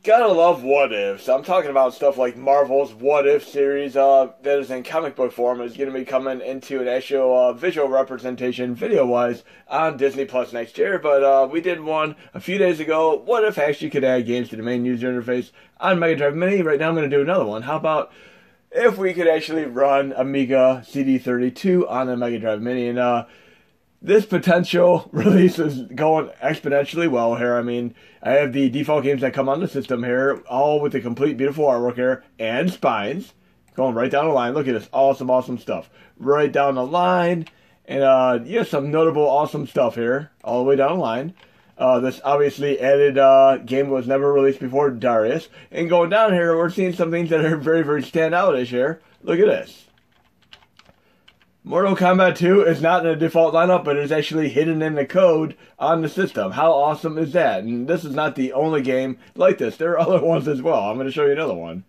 Gotta love What If. So I'm talking about stuff like Marvel's What If series that is in comic book form. Is going to be coming into an actual visual representation, video-wise, on Disney Plus next year. But we did one a few days ago. What if actually could add games to the main user interface on Mega Drive Mini? Right now I'm going to do another one. How about if we could actually run Amiga CD32 on a Mega Drive Mini? And this potential release is going exponentially well here. I mean, I have the default games that come on the system here, all with the complete beautiful artwork here, and spines, going right down the line. Look at this awesome, awesome stuff. Right down the line, and yeah, some notable awesome stuff here, all the way down the line. This obviously added game was never released before, Darius. And going down here, we're seeing some things that are very, very standout-ish here. Look at this. Mortal Kombat 2 is not in the default lineup, but it's actually hidden in the code on the system. How awesome is that? And this is not the only game like this. There are other ones as well. I'm going to show you another one.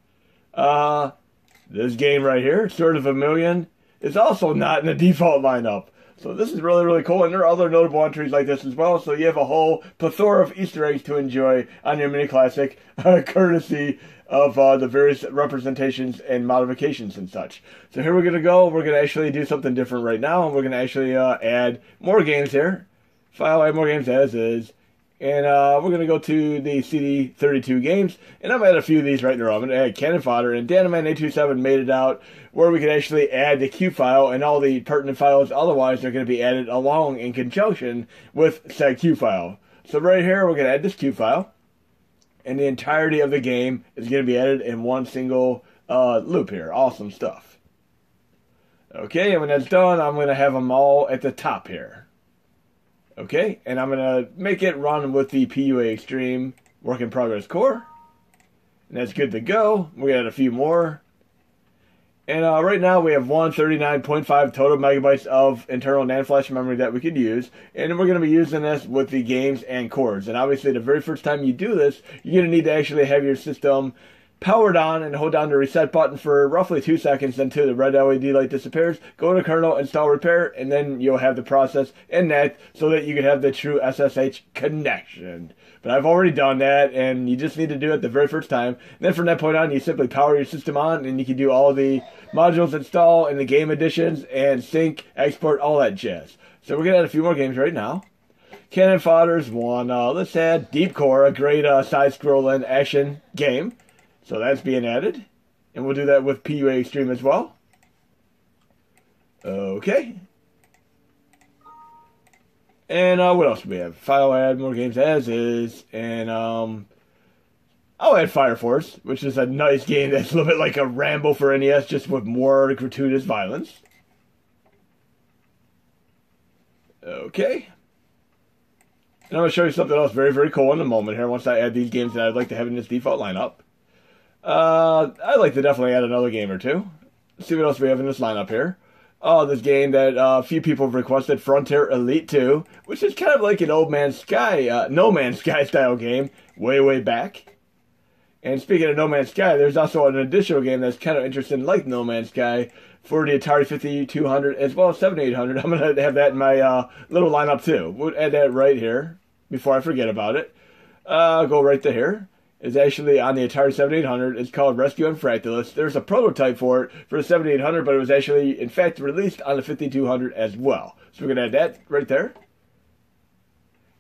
This game right here, Sword of a Million, is also not in the default lineup. So this is really, really cool. And there are other notable entries like this as well. So you have a whole plethora of Easter eggs to enjoy on your Mini Classic, courtesy of the various representations and modifications and such. So here we're going to go. We're going to actually do something different right now. And we're going to actually add more games here. File, add more games as is. And we're going to go to the CD32 games. And I'm going to add a few of these right in a row. I'm going to add Cannon Fodder. And DaniMan827 made it out where we could actually add the Q file. And all the pertinent files otherwise are going to be added along in conjunction with said Q file. So right here, we're going to add this Q file. And the entirety of the game is going to be added in one single loop here. Awesome stuff. Okay, and when that's done, I'm going to have them all at the top here. Okay, and I'm going to make it run with the PUA Extreme Work in Progress core. And that's good to go. We're going to add a few more. And right now we have 139.5 total megabytes of internal NAND flash memory that we could use. And we're going to be using this with the games and cores. And obviously the very first time you do this, you're going to need to actually have your system powered on and hold down the reset button for roughly 2 seconds until the red LED light disappears. Go to kernel, install repair, and then you'll have the process enact so that you can have the true SSH connection. But I've already done that, and you just need to do it the very first time. And then from that point on, you simply power your system on, and you can do all the modules install and the game editions and sync, export, all that jazz. So we're going to add a few more games right now. Cannon Fodder's one. Let's add Deep Core, a great side-scrolling action game. So that's being added. And we'll do that with PUA Extreme as well. Okay. And what else do we have? File add more games as is. And I'll add Fire Force, which is a nice game that's a little bit like a Rambo for NES, just with more gratuitous violence. Okay. And I'm going to show you something else very, very cool in a moment here once I add these games that I'd like to have in this default lineup. I'd like to definitely add another game or two. Let's see what else we have in this lineup here. Oh, this game that a few people have requested, Frontier Elite 2, which is kind of like an Old Man's Sky, No Man's Sky style game, way, way back. And speaking of No Man's Sky, there's also an additional game that's kind of interesting, like No Man's Sky, for the Atari 5200 as well as 7800. I'm going to have that in my little lineup too. We'll add that right here before I forget about it. Go right to here. It's actually on the Atari 7800. It's called Rescue on Fractalus. There's a prototype for it for the 7800, but it was actually, in fact, released on the 5200 as well. So we're going to add that right there.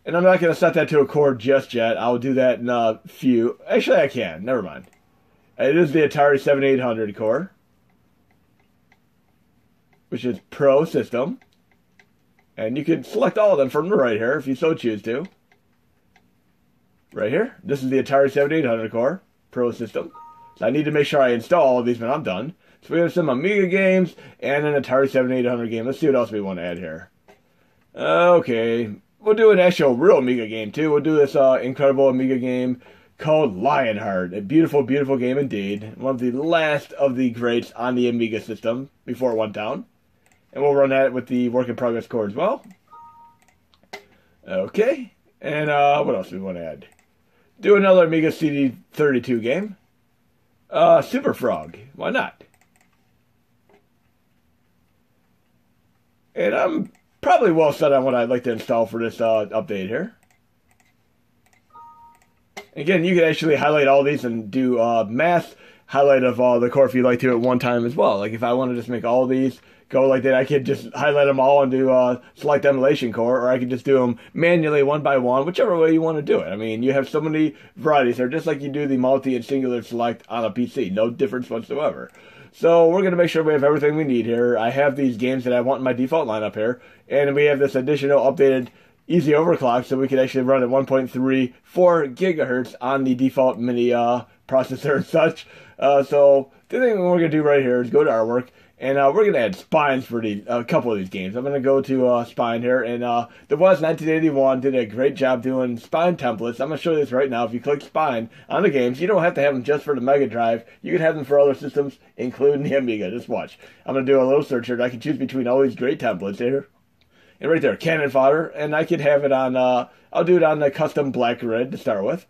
And I'm not going to set that to a core just yet. I'll do that in a few. Actually, I can. Never mind. It is the Atari 7800 core, which is Pro System. And you can select all of them from the right here if you so choose to. Right here. This is the Atari 7800 core, Pro System. So I need to make sure I install all of these when I'm done. So we have some Amiga games and an Atari 7800 game. Let's see what else we want to add here. Okay. We'll do an actual real Amiga game too. We'll do this incredible Amiga game called Lionhard. A beautiful, beautiful game indeed. One of the last of the greats on the Amiga system before it went down. And we'll run that with the Work in Progress core as well. Okay. And what else do we want to add? Do another Amiga CD32 game. Super Frog. Why not? And I'm probably well set on what I'd like to install for this update here. Again, you can actually highlight all these and do mass highlight of all the core if you like to at one time as well. Like if I want to just make all these go like that, I could just highlight them all and do select emulation core, or I could just do them manually one by one, whichever way you want to do it. I mean, you have so many varieties there, just like you do the multi and singular select on a PC. No difference whatsoever. So we're going to make sure we have everything we need here. I have these games that I want in my default lineup here, and we have this additional updated easy overclock, so we can actually run at 1.34 gigahertz on the default mini processor and such. So the thing we're going to do right here is go to artwork, and we're going to add spines for a couple of these games. I'm going to go to spine here, and the Yeahz 1981 did a great job doing spine templates. I'm going to show you this right now. If you click spine on the games, you don't have to have them just for the Mega Drive. You can have them for other systems, including the Amiga. Just watch. I'm going to do a little search here. I can choose between all these great templates here. And right there, cannon fodder, and I could have it on, I'll do it on the custom black grid to start with.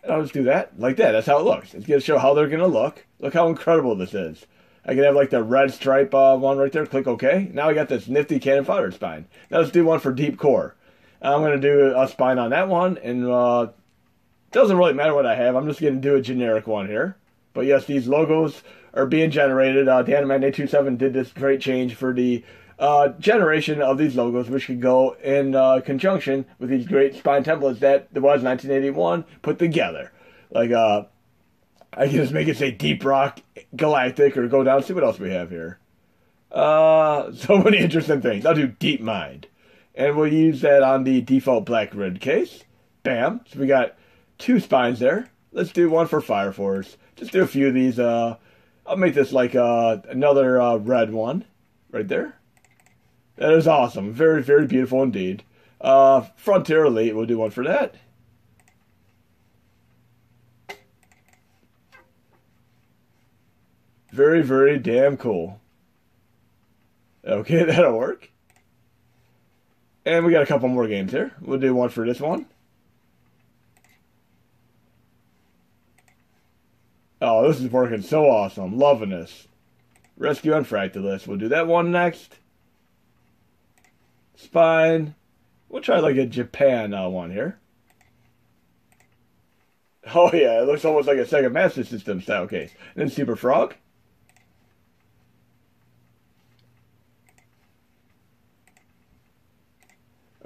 And I'll just do that, like that. That's how it looks. It's going to show how they're going to look. Look how incredible this is. I can have like the red stripe one right there, click OK. Now I got this nifty cannon fodder spine. Now let's do one for deep core. I'm going to do a spine on that one, and it doesn't really matter what I have. I'm just going to do a generic one here. But yes, these logos are being generated. DaniMan827 did this great change for the generation of these logos, which could go in conjunction with these great spine templates that the Yeahz 1981 put together. Like, I can just make it say Deep Rock Galactic, or go down, see what else we have here. So many interesting things. I'll do Deep Mind. And we'll use that on the default black grid case. Bam. So we got 2 spines there. Let's do one for Fire Force. Just do a few of these. I'll make this like another red one right there. That is awesome. Very, very beautiful indeed. Frontier Elite, we'll do one for that. Very, very damn cool. Okay, that'll work. And we got a couple more games here. We'll do one for this one. Oh, this is working so awesome. Loving this. Rescue Unfractalist. We'll do that one next. Spine. We'll try like a Japan one here. Oh yeah, it looks almost like a Sega Master System style case. And then Super Frog.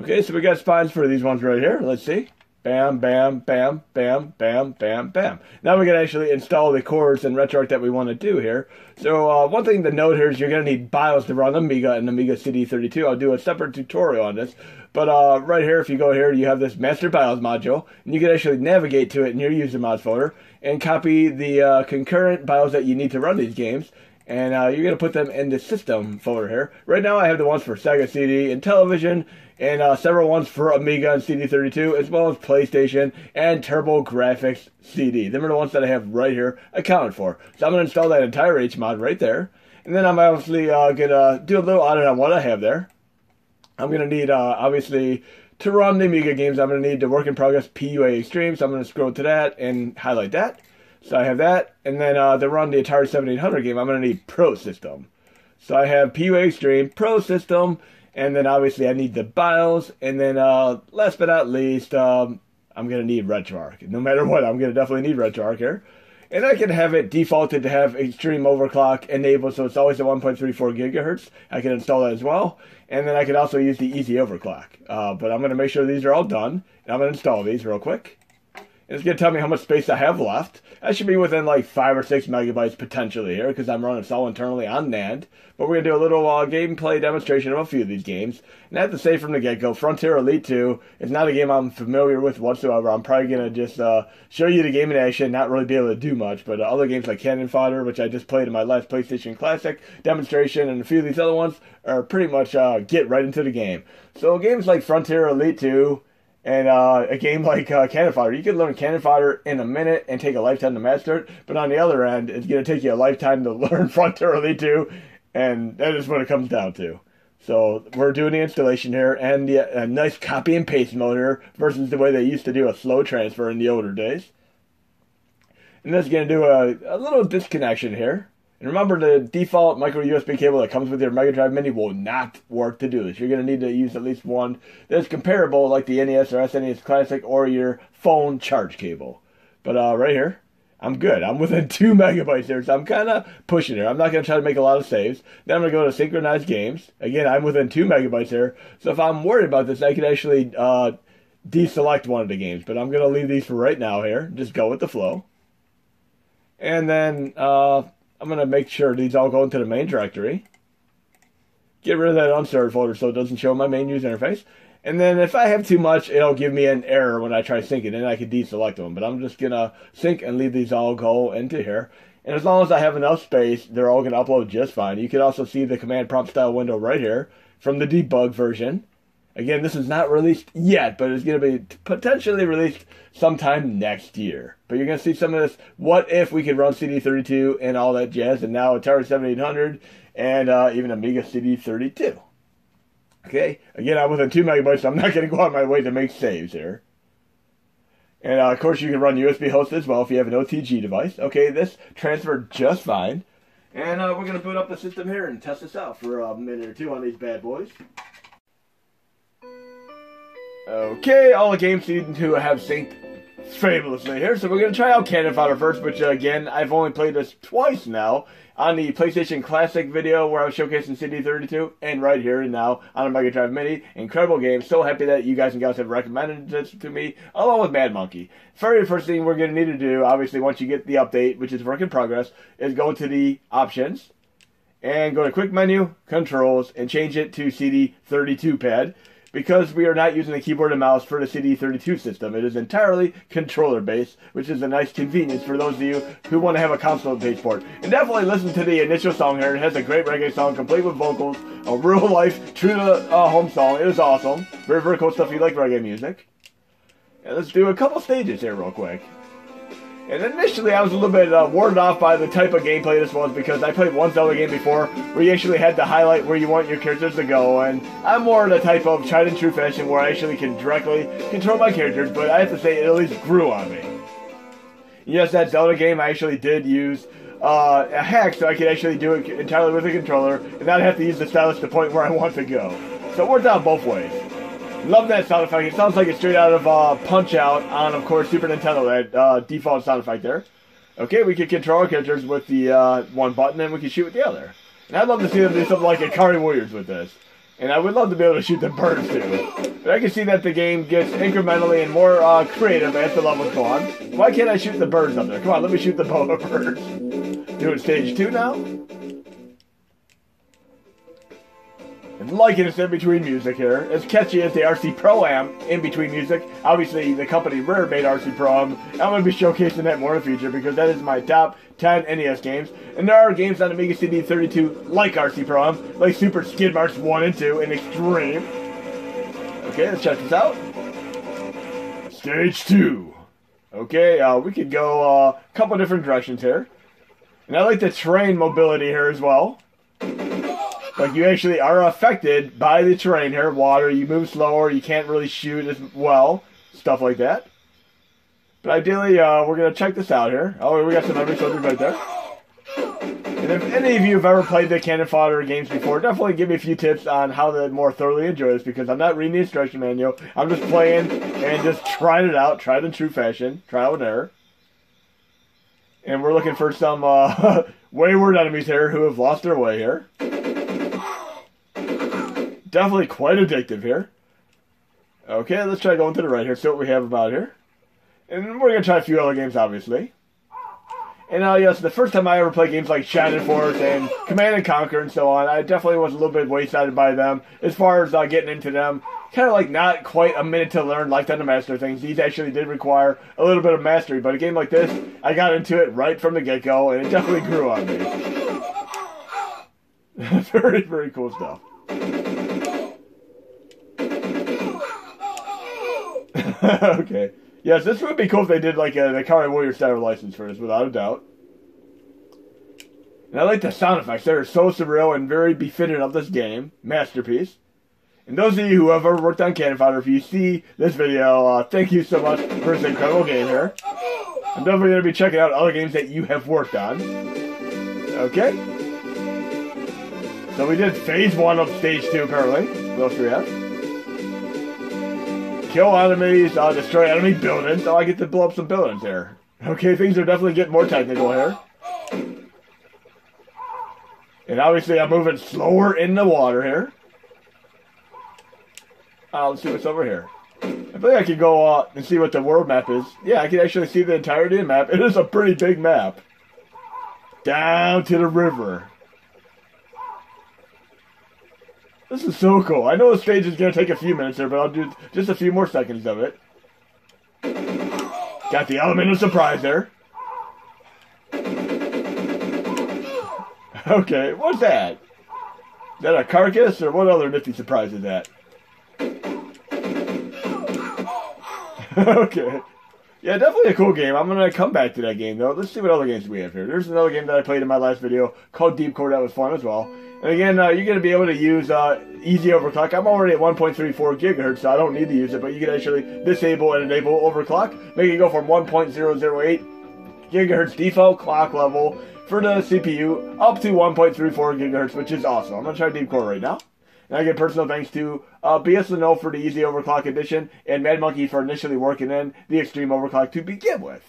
Okay, so we got spines for these ones right here. Let's see. Bam, bam, bam, bam, bam, bam, bam. Now we can actually install the cores and RetroArch that we want to do here. So one thing to note here is you're going to need BIOS to run Amiga and Amiga CD32. I'll do a separate tutorial on this. But right here, if you go here, you have this master BIOS module, and you can actually navigate to it in your user mods folder and copy the concurrent BIOS that you need to run these games. And you're going to put them in the system folder here. Right now I have the ones for Sega CD and television, and several ones for Amiga and CD32, as well as PlayStation and TurboGrafx CD. Them are the ones that I have right here accounted for. So I'm going to install that entire HMod right there. And then I'm obviously going to do a little audit on what I have there. I'm going to need, obviously, to run the Amiga games, I'm going to need the Work in Progress PUA Extreme. So I'm going to scroll to that and highlight that. So I have that, and then to run the Atari 7800 game, I'm going to need Pro System. So I have PUA Extreme, Pro System, and then obviously I need the BIOS, and then last but not least, I'm going to need RetroArch. No matter what, I'm going to definitely need RetroArch here. And I can have it defaulted to have Extreme Overclock enabled, so it's always at 1.34 gigahertz. I can install that as well. And then I can also use the Easy Overclock. But I'm going to make sure these are all done, and I'm going to install these real quick. It's going to tell me how much space I have left. I should be within like 5 or 6 megabytes potentially here, because I'm running this all internally on NAND. But we're going to do a little gameplay demonstration of a few of these games. And I have to say from the get-go, Frontier Elite 2 is not a game I'm familiar with whatsoever. I'm probably going to just show you the game in action, not really be able to do much. But other games like Cannon Fodder, which I just played in my last PlayStation Classic demonstration, and a few of these other ones are pretty much get right into the game. So games like Frontier Elite 2, and a game like Cannon Fodder, you can learn Cannon Fodder in a minute and take a lifetime to master it. But on the other end, it's going to take you a lifetime to learn Frontier Elite 2, and that is what it comes down to. So we're doing the installation here, and a nice copy and paste mode here versus the way they used to do a slow transfer in the older days. And this is going to do a little disconnection here. And remember, the default micro USB cable that comes with your Mega Drive Mini will not work to do this. You're going to need to use at least one that's comparable, like the NES or SNES Classic or your phone charge cable. But right here, I'm good. I'm within 2 megabytes here, so I'm kind of pushing it. I'm not going to try to make a lot of saves. Then I'm going to go to synchronized games. Again, I'm within 2 megabytes here, so if I'm worried about this, I could actually deselect one of the games. But I'm going to leave these for right now here. Just go with the flow. And then I'm going to make sure these all go into the main directory. Get rid of that unstarted folder so it doesn't show my main user interface. And then if I have too much, it'll give me an error when I try syncing, and I can deselect them. But I'm just going to sync and leave these all go into here. And as long as I have enough space, they're all going to upload just fine. You can also see the command prompt style window right here from the debug version. Again, this is not released yet, but it's going to be potentially released sometime next year. But you're going to see some of this, what if we could run CD32 and all that jazz, and now Atari 7800 and even Amiga CD32. Okay, again, I'm within 2 megabytes, so I'm not going to go out of my way to make saves here. And of course, you can run USB host as well if you have an OTG device. Okay, this transferred just fine. And we're going to boot up the system here and test this out for a minute or two on these bad boys. Okay, all the games seem to have synced fabulously here, so we're going to try out Cannon Fodder first, which again, I've only played this twice now on the PlayStation Classic video where I was showcasing CD32, and right here and now on a Mega Drive Mini. Incredible game, so happy that you guys and gals have recommended this to me, along with madmonkey. Very first thing we're going to need to do, obviously once you get the update, which is work in progress, is go to the options, and go to quick menu, controls, and change it to CD32 pad. Because we are not using a keyboard and mouse for the CD32 system, it is entirely controller-based, which is a nice convenience for those of you who want to have a console-based port. And definitely listen to the initial song here. It has a great reggae song, complete with vocals, a real-life, true-to-home song. It is awesome. Very, very cool stuff if you like reggae music. And let's do a couple stages here real quick. And initially, I was a little bit warded off by the type of gameplay this was, because I played one Zelda game before where you actually had to highlight where you want your characters to go, and I'm more in the type of tried and true fashion where I actually can directly control my characters, but I have to say it at least grew on me. Yes, that Zelda game, I actually did use a hack so I could actually do it entirely with a controller and not have to use the stylus to point where I want to go. So it worked out both ways. Love that sound effect. It sounds like it's straight out of Punch-Out on, of course, Super Nintendo, that default sound effect there. Okay, we can control our characters with the one button, and we can shoot with the other. And I'd love to see them do something like Akari Warriors with this. And I would love to be able to shoot the birds, too. But I can see that the game gets incrementally and more creative as the levels go on. Why can't I shoot the birds up there? Come on, let me shoot the boa birds. Doing stage 2 now. And liking this in-between music here. As catchy as the RC Pro-Am in-between music. Obviously, the company Rare made RC Pro-Am. I'm going to be showcasing that more in the future because that is my top 10 NES games. And there are games on Amiga CD32 like RC Pro-Am, like Super Skid Marks 1 and 2 and Extreme. Okay, let's check this out. Stage 2. Okay, we could go a couple different directions here. And I like the terrain mobility here as well. Like, you actually are affected by the terrain here. Water, you move slower, you can't really shoot as well. Stuff like that. But ideally, we're going to check this out here. Oh, we got some memory soldiers right there. And if any of you have ever played the Cannon Fodder games before, definitely give me a few tips on how to more thoroughly enjoy this, because I'm not reading the instruction manual. I'm just playing and just trying it out, tried in true fashion, trial and error. And we're looking for some wayward enemies here who have lost their way here. Definitely quite addictive here. Okay, let's try going to the right here, see what we have about here. And we're going to try a few other games, obviously. And yes, the first time I ever played games like Shining Force and Command and Conquer and so on, I definitely was a little bit waysided by them as far as getting into them. Kind of like not quite a minute to learn, lifetime to master things. These actually did require a little bit of mastery, but a game like this, I got into it right from the get-go, and it definitely grew on me. Very, very cool stuff. Okay. Yes, this would be cool if they did like the Akari Warrior style license for this, without a doubt. And I like the sound effects. They're so surreal and very befitting of this game. Masterpiece. And those of you who have ever worked on Cannon Fodder, if you see this video, thank you so much for this incredible game here. I'm definitely going to be checking out other games that you have worked on. Okay. So we did phase 1 of stage 2 apparently. What else do we have? Kill enemies, destroy enemy buildings. Oh, I get to blow up some buildings here. Okay, things are definitely getting more technical here. And obviously I'm moving slower in the water here. Let's see what's over here. I think I can go and see what the world map is. Yeah, I can actually see the entirety of the map. It is a pretty big map. Down to the river. This is so cool. I know the stage is going to take a few minutes there, but I'll do just a few more seconds of it. Got the element of surprise there. Okay, what's that? Is that a carcass, or what other nifty surprise is that? Okay. Yeah, definitely a cool game. I'm going to come back to that game, though. Let's see what other games we have here. There's another game that I played in my last video called Deep Core that was fun as well. And again, you're going to be able to use easy overclock. I'm already at 1.34 gigahertz, so I don't need to use it, but you can actually disable and enable overclock. Make it go from 1.008 gigahertz default clock level for the CPU up to 1.34 gigahertz, which is awesome. I'm going to try Deep Core right now. And I give personal thanks to BSNO for the Easy Overclock Edition and madmonkey for initially working in the Extreme Overclock to begin with.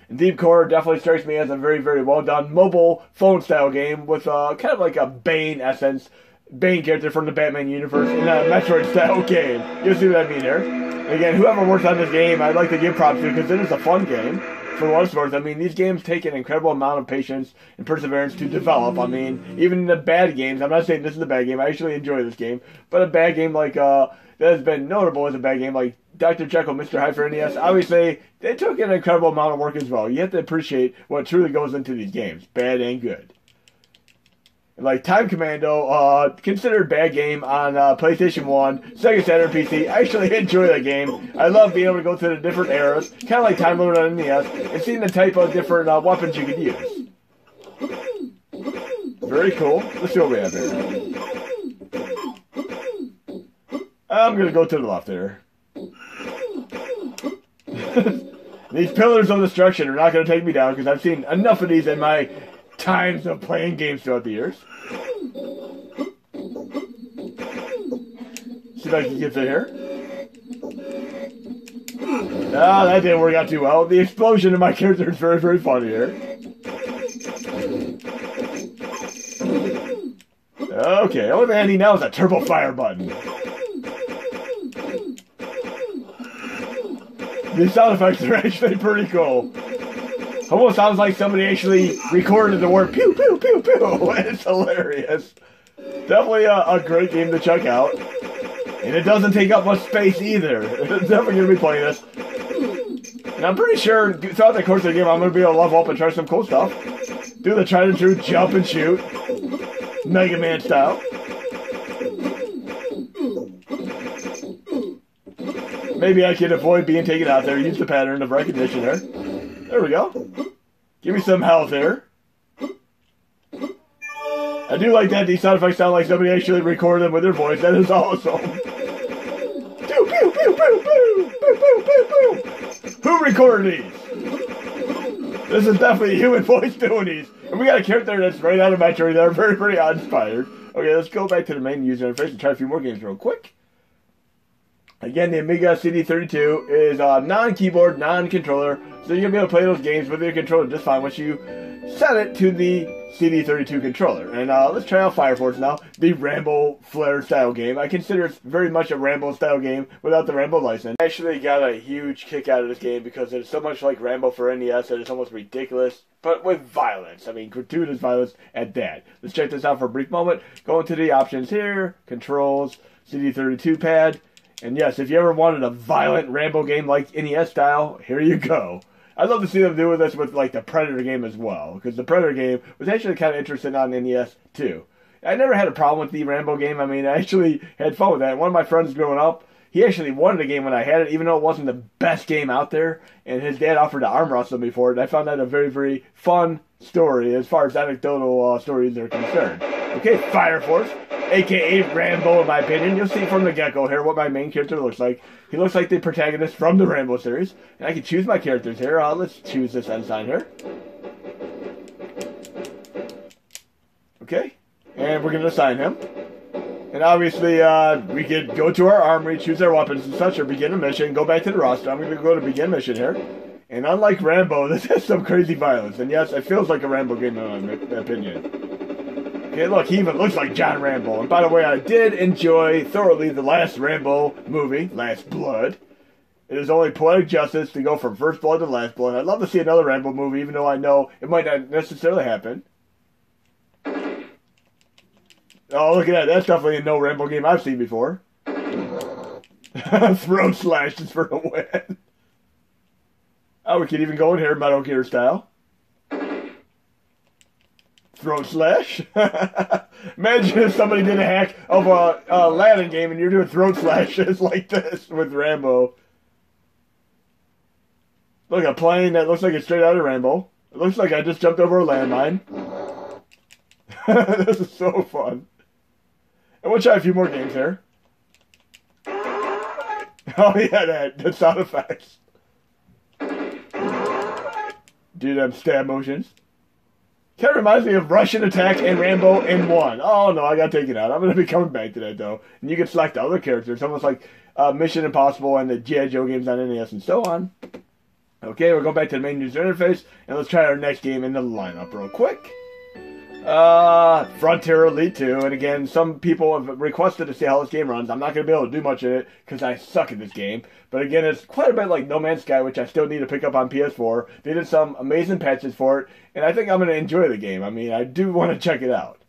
And Deep Core definitely strikes me as a very, very well done mobile phone style game with kind of like a Bane essence, Bane character from the Batman universe in a Metroid style game. You'll see what I mean here. And again, whoever works on this game, I'd like to give props to because it is a fun game. For what it's worth, I mean, these games take an incredible amount of patience and perseverance to develop. I mean, even the bad games, I'm not saying this is a bad game, I actually enjoy this game, but a bad game like, that has been notable as a bad game like Dr. Jekyll, Mr. Hyde for NES, obviously, they took an incredible amount of work as well. You have to appreciate what truly goes into these games, bad and good. Like Time Commando, considered bad game on PlayStation 1, Sega Saturn PC. I actually enjoy that game. I love being able to go to the different eras, kind of like Time Limit on NES, and seeing the type of different weapons you could use. Very cool. Let's see what we have here. I'm going to go to the left here. These pillars of destruction are not going to take me down because I've seen enough of these in my times of playing games throughout the years. See if I can get through here. Ah, that didn't work out too well. The explosion of my character is very, very funny here. Okay, only thing I need now is a turbo fire button. These sound effects are actually pretty cool. Almost sounds like somebody actually recorded the word pew, pew, pew, pew. It's hilarious. Definitely a great game to check out. And it doesn't take up much space either. Definitely going to be playing this. And I'm pretty sure throughout the course of the game I'm going to be able to level up and try some cool stuff. Do the tried and true jump and shoot. Mega Man style. Maybe I can avoid being taken out there. Use the pattern of recognition there. There we go. Give me some health here. I do like that these sound effects sound like somebody actually recorded them with their voice. That is awesome. Pew, pew, pew, pew, pew, pew, pew, pew, pew. Who recorded these? This is definitely a human voice doing these. And we got a character that's right out of Metroid. They're very, very inspired. Okay, let's go back to the main user interface and try a few more games real quick. Again, the Amiga CD32 is non-keyboard, non-controller, so you're going to be able to play those games with your controller just fine once you set it to the CD32 controller. And let's try out Fire Force now, the Rambo Flare style game. I consider it very much a Rambo style game without the Rambo license. I actually got a huge kick out of this game because it's so much like Rambo for NES that it's almost ridiculous, but with violence. I mean, gratuitous violence at that. Let's check this out for a brief moment. Go into the options here, controls, CD32 pad. And yes, if you ever wanted a violent Rambo game like NES style, here you go. I'd love to see them do this with like the Predator game as well, because the Predator game was actually kind of interesting on NES too. I never had a problem with the Rambo game. I mean, I actually had fun with that. One of my friends growing up, he actually wanted the game when I had it, even though it wasn't the best game out there, and his dad offered to arm wrestle me for it, and I found that a very, very fun story as far as anecdotal stories are concerned. Okay, Fire Force, a.k.a. Rambo in my opinion. You'll see from the get-go here what my main character looks like. He looks like the protagonist from the Rambo series. And I can choose my characters here. Let's choose this ensign here. Okay. And we're going to assign him. And obviously, we could go to our armory, choose our weapons and such, or begin a mission, go back to the roster. I'm going to go to begin mission here. And unlike Rambo, this has some crazy violence. And yes, it feels like a Rambo game in my opinion. Okay, look, he even looks like John Rambo. And by the way, I did enjoy thoroughly the last Rambo movie, Last Blood. It is only poetic justice to go from First Blood to Last Blood. I'd love to see another Rambo movie, even though I know it might not necessarily happen. Oh, look at that. That's definitely a no Rambo game I've seen before. Throat slashes for the win. Oh, we could even go in here Metal Gear style. Throat slash. Imagine if somebody did a hack of a Aladdin game and you're doing throat slashes like this with Rambo. Look, a plane that looks like it's straight out of Rambo. It looks like I just jumped over a landmine. This is so fun. And we'll try a few more games here. Oh yeah, the sound effects. Do them stab motions. Kind of reminds me of Russian Attack and Rambo in one. Oh no, I got taken out. I'm going to be coming back to that though. And you can select other characters, almost like Mission Impossible and the G.I. Joe games on NES and so on. Okay, we're going back to the main user interface, and let's try our next game in the lineup real quick. Frontier Elite 2, and again, some people have requested to see how this game runs. I'm not going to be able to do much in it, because I suck at this game. But again, it's quite a bit like No Man's Sky, which I still need to pick up on PS4. They did some amazing patches for it, and I think I'm going to enjoy the game. I mean, I do want to check it out.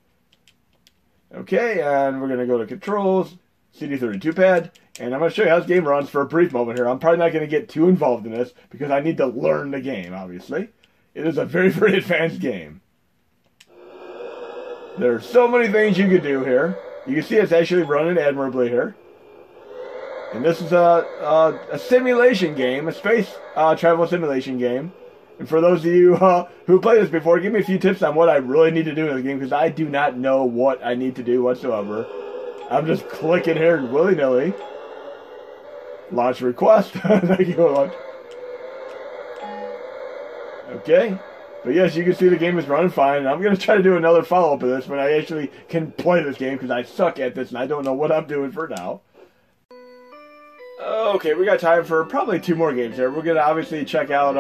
Okay, and we're going to go to Controls, CD32 pad, and I'm going to show you how this game runs for a brief moment here. I'm probably not going to get too involved in this, because I need to learn the game, obviously. It is a very, very advanced game. There's so many things you could do here. You can see it's actually running admirably here. And this is a simulation game, a space travel simulation game. And for those of you who played this before, give me a few tips on what I really need to do in the game, because I do not know what I need to do whatsoever. I'm just clicking here willy-nilly. Launch request. Thank you very much. Okay. But yes, you can see the game is running fine, and I'm going to try to do another follow-up of this when I actually can play this game, because I suck at this and I don't know what I'm doing for now. Okay, we got time for probably 2 more games here. We're going to obviously check out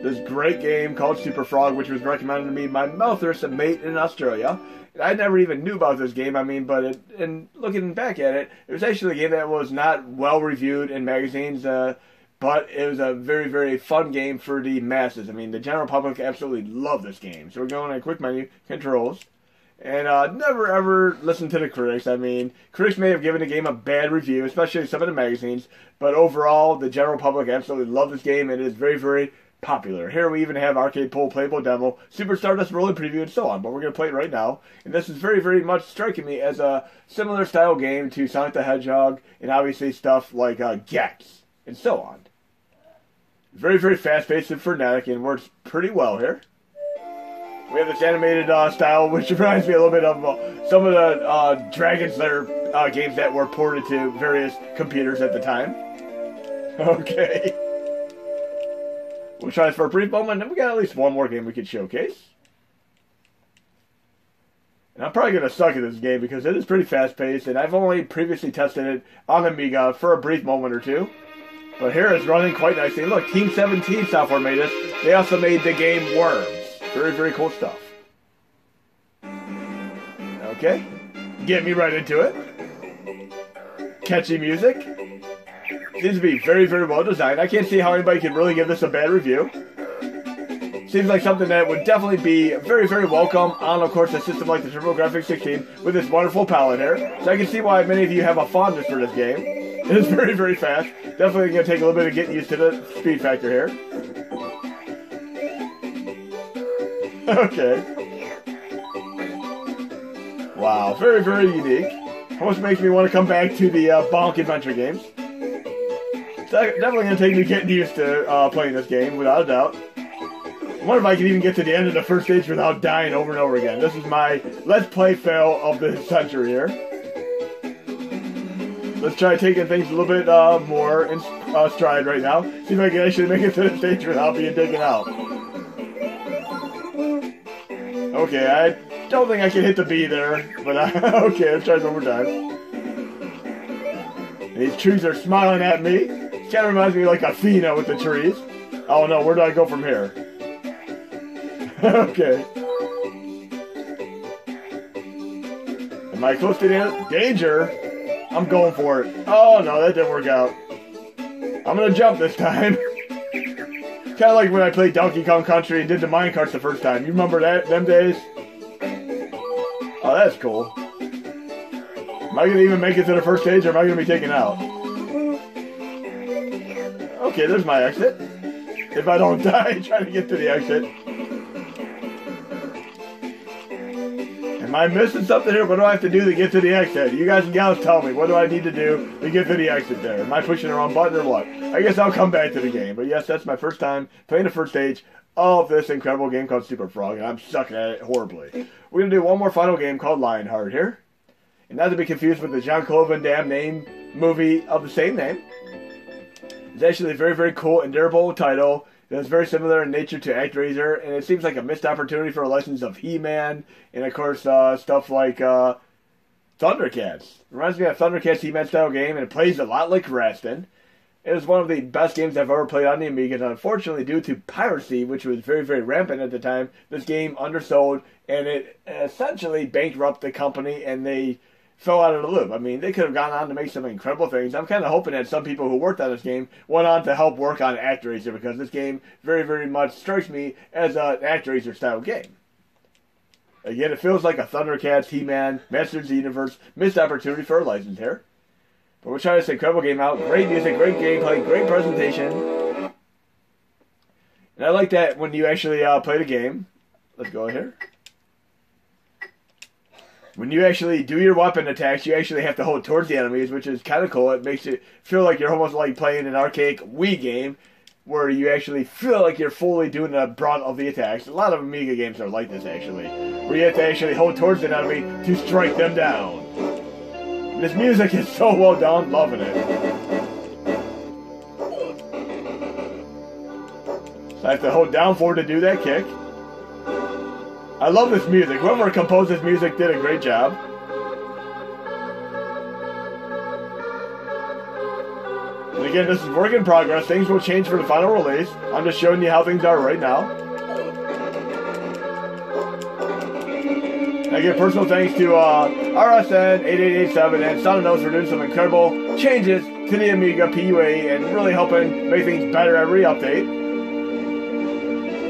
this great game called Super Frog, which was recommended to me by Malthus, a mate in Australia. I never even knew about this game, I mean, but and looking back at it, it was actually a game that was not well-reviewed in magazines, but it was a very, very fun game for the masses. I mean, the general public absolutely love this game. So we're going to quick menu, controls, and never ever listen to the critics. I mean, critics may have given the game a bad review, especially some of the magazines, but overall, the general public absolutely love this game. It is very, very popular. Here we even have Arcade Pool, Playable Demo, Super Stardust Rolling Preview, and so on. But we're going to play it right now. And this is very, very much striking me as a similar style game to Sonic the Hedgehog, and obviously stuff like Gex, and so on. Very, very fast-paced and frenetic, and works pretty well here. We have this animated style, which reminds me a little bit of some of the Dragon Slayer games that were ported to various computers at the time. Okay. We'll try this for a brief moment, and we got at least one more game we could showcase. And I'm probably going to suck at this game because it is pretty fast-paced, and I've only previously tested it on Amiga for a brief moment or two. But here it's running quite nicely. Look, Team 17 software made this. They also made the game Worms. Very, very cool stuff. Okay. Get me right into it. Catchy music. Seems to be very, very well designed. I can't see how anybody can really give this a bad review. Seems like something that would definitely be very, very welcome on, of course, a system like the TurboGrafx 16 with this wonderful palette here. So I can see why many of you have a fondness for this game. It is very, very fast. Definitely going to take a little bit of getting used to the speed factor here. Okay. Wow, very, very unique. Almost makes me want to come back to the Bonk adventure games. It's definitely going to take me getting used to playing this game, without a doubt. I wonder if I can even get to the end of the first stage without dying over and over again. This is my Let's Play fail of the century here. Let's try taking things a little bit more in stride right now. See if I can actually make it to the stage without being taken out. Okay, I don't think I can hit the B there, but okay, let's try this one more time. These trees are smiling at me. It kind of reminds me like Athena with the trees. Oh no, where do I go from here? Okay. Am I close to danger? I'm going for it. Oh no, that didn't work out. I'm gonna jump this time. Kind of like when I played Donkey Kong Country and did the minecarts the first time. You remember that, them days? Oh, that's cool. Am I gonna even make it to the first stage, or am I gonna be taken out? Okay, there's my exit. If I don't die trying to get to the exit. Am I missing something here? What do I have to do to get to the exit? You guys and gals tell me. What do I need to do to get to the exit there? Am I pushing the wrong button or what? I guess I'll come back to the game. But yes, that's my first time playing the first stage of this incredible game called Super Frog, and I'm sucking at it horribly. We're going to do one more final game called Lionhard here. And not to be confused with the Jean-Claude Van Damme name movie of the same name. It's actually a very, very cool and durable title. It's very similar in nature to ActRaiser, and it seems like a missed opportunity for a license of He-Man, and of course stuff like Thundercats. It reminds me of Thundercats He-Man style game, and it plays a lot like Raston. It was one of the best games I've ever played on the Amiga, and unfortunately, due to piracy, which was very, very rampant at the time, this game undersold, and it essentially bankrupted the company, and they fell out of the loop. I mean, they could have gone on to make some incredible things. I'm kind of hoping that some people who worked on this game went on to help work on ActRaiser, because this game very, very much strikes me as an ActRaiser style game. Again, it feels like a Thundercats, He-Man, Masters of the Universe, missed opportunity for a license here. But we'll try this incredible game out. Great music, great gameplay, great presentation. And I like that when you actually play the game. Let's go here. When you actually do your weapon attacks, you actually have to hold towards the enemies, which is kind of cool. It makes it feel like you're almost like playing an archaic Wii game, where you actually feel like you're fully doing the brunt of the attacks. A lot of Amiga games are like this, actually, where you have to actually hold towards an enemy to strike them down. This music is so well done, loving it. So I have to hold down forward to do that kick. I love this music. Whoever composed this music did a great job. And again, this is work in progress. Things will change for the final release. I'm just showing you how things are right now. And I give personal thanks to RSN8887 and Sonninnos for doing some incredible changes to the Amiga PUA and really helping make things better every update.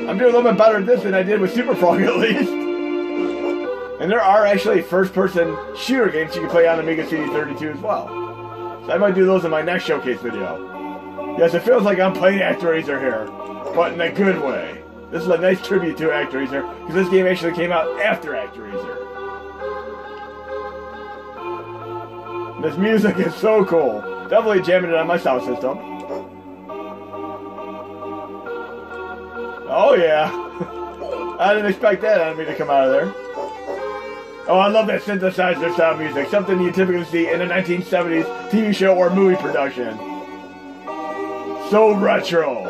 I'm doing a little bit better at this than I did with Super Frog, at least. And there are actually first-person shooter games you can play on Amiga CD32 as well. So I might do those in my next showcase video. Yes, it feels like I'm playing ActRaiser here, but in a good way. This is a nice tribute to ActRaiser, because this game actually came out after ActRaiser. This music is so cool. Definitely jamming it on my sound system. Oh yeah. I didn't expect that enemy to come out of there. Oh, I love that synthesizer style music. Something you typically see in a 1970s TV show or movie production. So retro.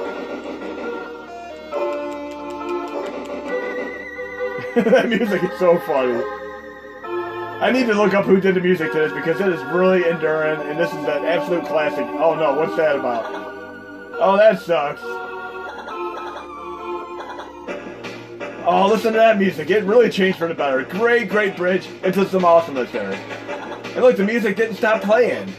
That music is so funny. I need to look up who did the music to this, because it is really enduring, and this is an absolute classic. Oh no, what's that about? Oh, that sucks. Oh, listen to that music. It really changed for the better. Great, great bridge into some awesomeness there. And look, the music didn't stop playing.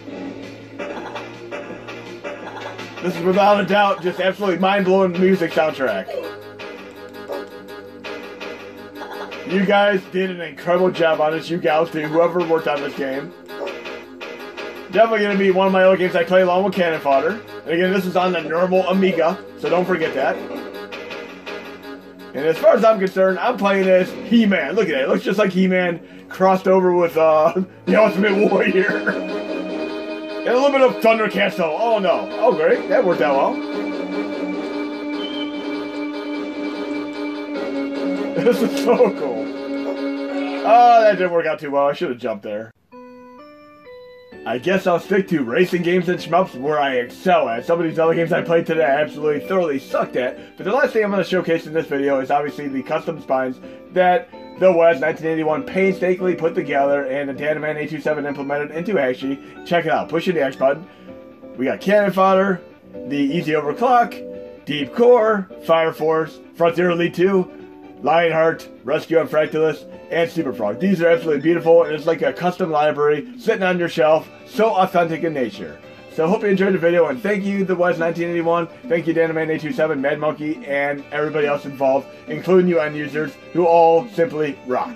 This is without a doubt just absolutely mind-blowing music soundtrack. You guys did an incredible job on this. You gals too, whoever worked on this game. Definitely going to be one of my other games I play along with Cannon Fodder. And again, this is on the normal Amiga, so don't forget that. And as far as I'm concerned, I'm playing as He-Man. Look at that. It looks just like He-Man crossed over with the Ultimate Warrior. And a little bit of Thundercats though. Oh no. Oh great. That worked out well. This is so cool. Oh, that didn't work out too well. I should have jumped there. I guess I'll stick to racing games and shmups where I excel at. Some of these other games I played today I absolutely thoroughly sucked at. But the last thing I'm going to showcase in this video is obviously the custom spines that the Yeahz 1981 painstakingly put together and the DanaMan827 implemented into Hakchi. Check it out. Pushing the X button. We got Cannon Fodder, the Easy Overclock, Deep Core, Fire Force, Frontier Elite 2, Lionhard, Rescue on Fractalus, and Super Frog. These are absolutely beautiful, and it's like a custom library sitting on your shelf, so authentic in nature. So hope you enjoyed the video, and thank you, the Yeahz 1981, thank you DanaMan827, madmonkey, and everybody else involved, including you end users, who all simply rock.